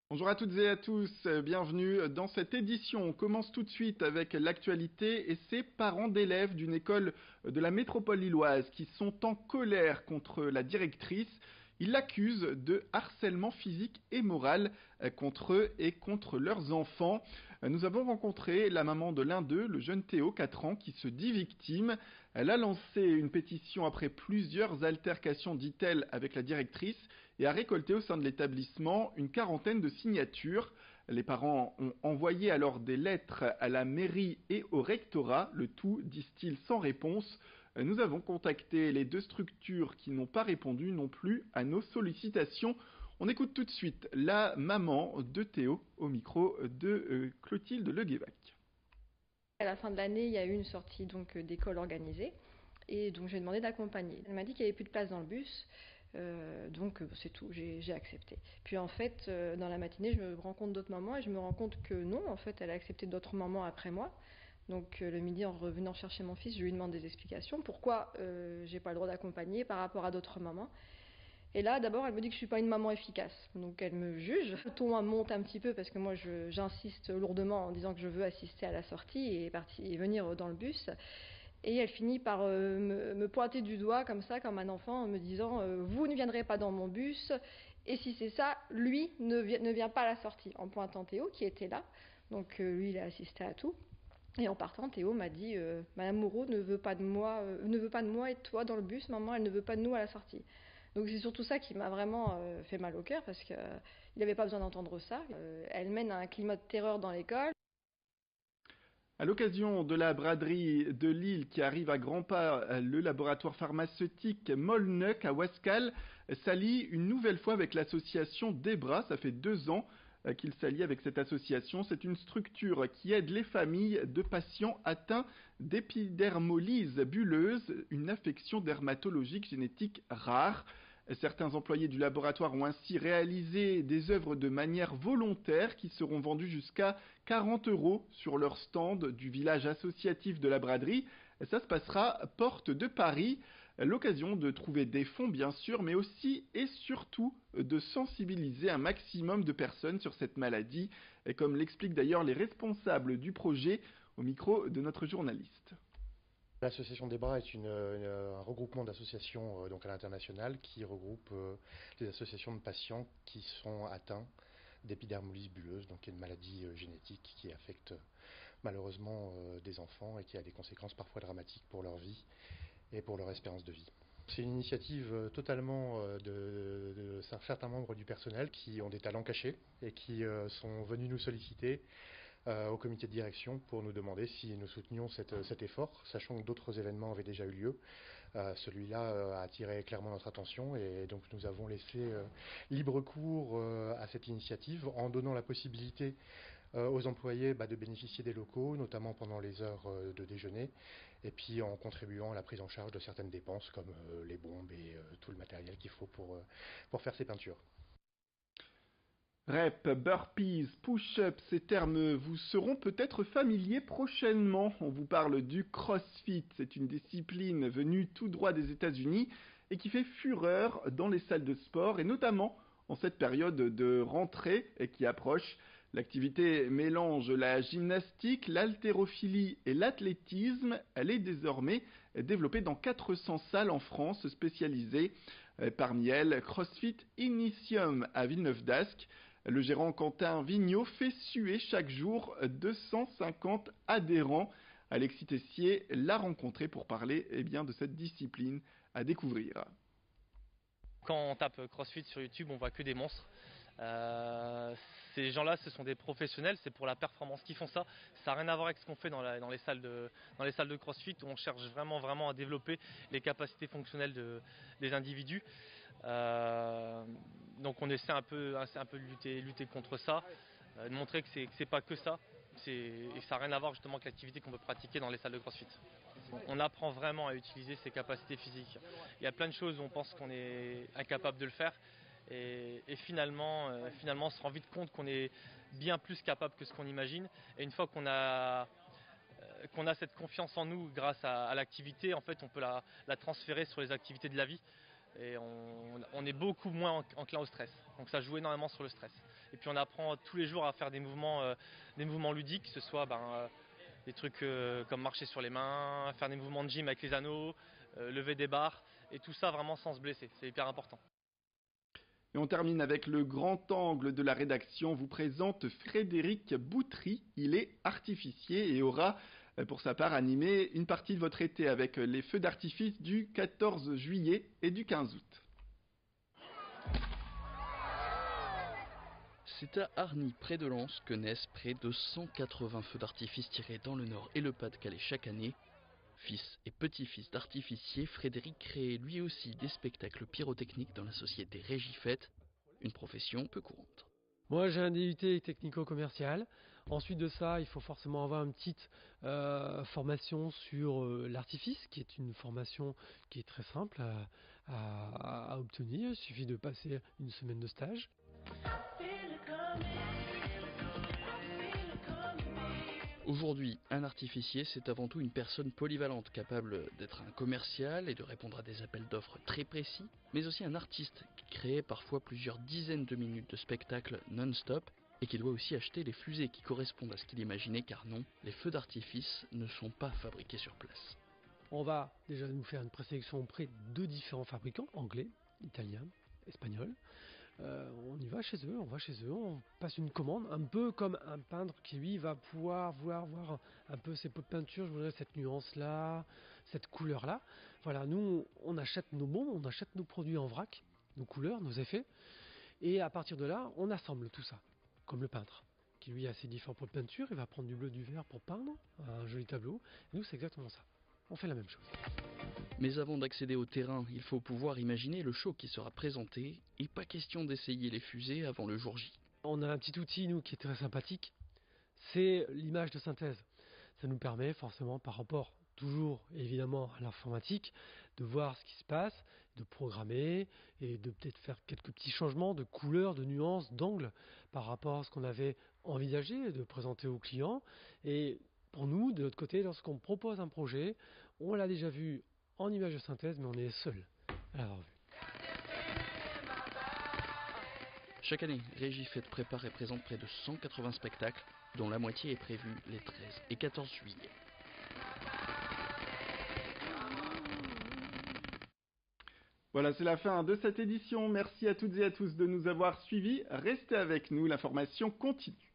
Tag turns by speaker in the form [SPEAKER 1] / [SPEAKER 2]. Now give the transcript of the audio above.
[SPEAKER 1] Bonjour à toutes et à tous, bienvenue dans cette édition. On commence tout de suite avec l'actualité et ces parents d'élèves d'une école de la métropole lilloise qui sont en colère contre la directrice. Ils l'accusent de harcèlement physique et moral contre eux et contre leurs enfants. Nous avons rencontré la maman de l'un d'eux, le jeune Théo, 4 ans, qui se dit victime. Elle a lancé une pétition après plusieurs altercations, dit-elle, avec la directrice et a récolté au sein de l'établissement une quarantaine de signatures. Les parents ont envoyé alors des lettres à la mairie et au rectorat, le tout, disent-ils, sans réponse. Nous avons contacté les deux structures qui n'ont pas répondu non plus à nos sollicitations. On écoute tout de suite la maman de Théo au micro de Clotilde Le Guévac.
[SPEAKER 2] À la fin de l'année, il y a eu une sortie d'école organisée et donc j'ai demandé d'accompagner. Elle m'a dit qu'il n'y avait plus de place dans le bus, c'est tout, j'ai accepté. Puis en fait, dans la matinée, je me rends compte d'autres mamans et je me rends compte que non, en fait, elle a accepté d'autres mamans après moi. Donc le midi, en revenant chercher mon fils, je lui demande des explications. Pourquoi j'ai pas le droit d'accompagner par rapport à d'autres mamans. Et là, d'abord, elle me dit que je suis pas une maman efficace. Donc elle me juge. Le ton monte un petit peu parce que moi, j'insiste lourdement en disant que je veux assister à la sortie et venir dans le bus. Et elle finit par me pointer du doigt comme ça, comme un enfant, en me disant vous ne viendrez pas dans mon bus. Et si c'est ça, lui ne vient pas à la sortie. En pointant Théo qui était là. Donc lui, il a assisté à tout. Et en partant, Théo m'a dit Madame Moreau ne veut pas de moi, ne veut pas de moi et de toi dans le bus, maman, elle ne veut pas de nous à la sortie. Donc c'est surtout ça qui m'a vraiment fait mal au cœur parce qu'il n'avait pas besoin d'entendre ça. Elle mène à un climat de terreur dans l'école.
[SPEAKER 1] À l'occasion de la braderie de Lille qui arrive à grands pas, le laboratoire pharmaceutique Molneuc à Wascal s'allie une nouvelle fois avec l'association Debra. Ça fait 2 ans qu'il s'allie avec cette association. C'est une structure qui aide les familles de patients atteints d'épidermolyse bulleuse, une affection dermatologique génétique rare. Certains employés du laboratoire ont ainsi réalisé des œuvres de manière volontaire qui seront vendues jusqu'à 40 euros sur leur stand du village associatif de la braderie. Ça se passera porte de Paris. L'occasion de trouver des fonds bien sûr, mais aussi et surtout de sensibiliser un maximum de personnes sur cette maladie, et comme l'expliquent d'ailleurs les responsables du projet au micro de notre journaliste.
[SPEAKER 3] L'association des bras est un regroupement d'associations donc à l'international qui regroupe des associations de patients qui sont atteints d'épidermolyse bulleuse, donc une maladie génétique qui affecte malheureusement des enfants et qui a des conséquences parfois dramatiques pour leur vie et pour leur espérance de vie. C'est une initiative totalement de certains membres du personnel qui ont des talents cachés et qui sont venus nous solliciter au comité de direction pour nous demander si nous soutenions cet effort, sachant que d'autres événements avaient déjà eu lieu. Celui-là a attiré clairement notre attention et donc nous avons laissé libre cours à cette initiative en donnant la possibilité aux employés de bénéficier des locaux, notamment pendant les heures de déjeuner, et puis en contribuant à la prise en charge de certaines dépenses comme les bombes et tout le matériel qu'il faut pour faire ces peintures.
[SPEAKER 1] Rep, burpees, push-ups, ces termes vous seront peut-être familiers prochainement. On vous parle du CrossFit. C'est une discipline venue tout droit des États-Unis et qui fait fureur dans les salles de sport et notamment en cette période de rentrée qui approche. L'activité mélange la gymnastique, l'haltérophilie et l'athlétisme. Elle est désormais développée dans 400 salles en France spécialisées. Parmi elles, CrossFit Initium à Villeneuve-d'Ascq. Le gérant Quentin Vigneault fait suer chaque jour 250 adhérents. Alexis Tessier l'a rencontré pour parler de cette discipline à découvrir.
[SPEAKER 4] Quand on tape CrossFit sur YouTube, on voit que des monstres. Euh, Ces gens-là, ce sont des professionnels, c'est pour la performance qu'ils font ça. Ça n'a rien à voir avec ce qu'on fait dans les salles de CrossFit où on cherche vraiment à développer les capacités fonctionnelles des individus. Euh, donc on essaie un peu de lutter contre ça, de montrer que c'est pas que ça. Et que ça n'a rien à voir justement avec l'activité qu'on peut pratiquer dans les salles de CrossFit. On apprend vraiment à utiliser ses capacités physiques. Il y a plein de choses où on pense qu'on est incapable de le faire. Et finalement, on se rend vite compte qu'on est bien plus capable que ce qu'on imagine. Et une fois qu'on a cette confiance en nous grâce à l'activité, en fait, on peut la transférer sur les activités de la vie. et on est beaucoup moins enclin au stress. Donc ça joue énormément sur le stress. Et puis on apprend tous les jours à faire des mouvements ludiques, que ce soit des trucs comme marcher sur les mains, faire des mouvements de gym avec les anneaux, lever des barres, et tout ça vraiment sans se blesser, c'est hyper important.
[SPEAKER 1] Et on termine avec le grand angle de la rédaction. Vous présente Frédéric Boutry. Il est artificier et aura, pour sa part, animé une partie de votre été avec les feux d'artifice du 14 juillet et du 15 août.
[SPEAKER 5] C'est à Arny, près de Lens, que naissent près de 180 feux d'artifice tirés dans le Nord et le Pas-de-Calais chaque année. Fils et petit-fils d'artificier, Frédéric crée lui aussi des spectacles pyrotechniques dans la société Régifête, une profession peu courante.
[SPEAKER 6] Moi j'ai un DUT technico-commercial. Ensuite de ça, il faut forcément avoir une petite formation sur l'artifice, qui est une formation qui est très simple à obtenir. Il suffit de passer une semaine de stage.
[SPEAKER 5] Aujourd'hui, un artificier, c'est avant tout une personne polyvalente, capable d'être un commercial et de répondre à des appels d'offres très précis, mais aussi un artiste qui crée parfois plusieurs dizaines de minutes de spectacle non-stop et qui doit aussi acheter les fusées qui correspondent à ce qu'il imaginait, car non, les feux d'artifice ne sont pas fabriqués sur place.
[SPEAKER 6] On va déjà nous faire une présélection auprès de différents fabricants, anglais, italiens, espagnols. On y va chez eux, on passe une commande, un peu comme un peintre qui lui va pouvoir voir un peu ses pots de peinture, je voudrais cette nuance-là, cette couleur-là. Voilà, nous on achète nos bombes, on achète nos produits en vrac, nos couleurs, nos effets, et à partir de là, on assemble tout ça, comme le peintre, qui lui a ses différents pots de peinture, il va prendre du bleu, du vert pour peindre un joli tableau, et nous c'est exactement ça, on fait la même chose.
[SPEAKER 5] Mais avant d'accéder au terrain, il faut pouvoir imaginer le show qui sera présenté, et pas question d'essayer les fusées avant le jour J.
[SPEAKER 6] On a un petit outil, nous, qui est très sympathique, c'est l'image de synthèse. Ça nous permet forcément, par rapport toujours évidemment à l'informatique, de voir ce qui se passe, de programmer et de peut-être faire quelques petits changements de couleurs, de nuances, d'angles par rapport à ce qu'on avait envisagé de présenter aux clients. Et pour nous, de l'autre côté, lorsqu'on propose un projet, on l'a déjà vu en image de synthèse, mais on est seul à l'avoir vu.
[SPEAKER 5] Chaque année, Régifête prépare et présente près de 180 spectacles, dont la moitié est prévue les 13 et 14 juillet.
[SPEAKER 1] Voilà, c'est la fin de cette édition. Merci à toutes et à tous de nous avoir suivis. Restez avec nous, l'information continue.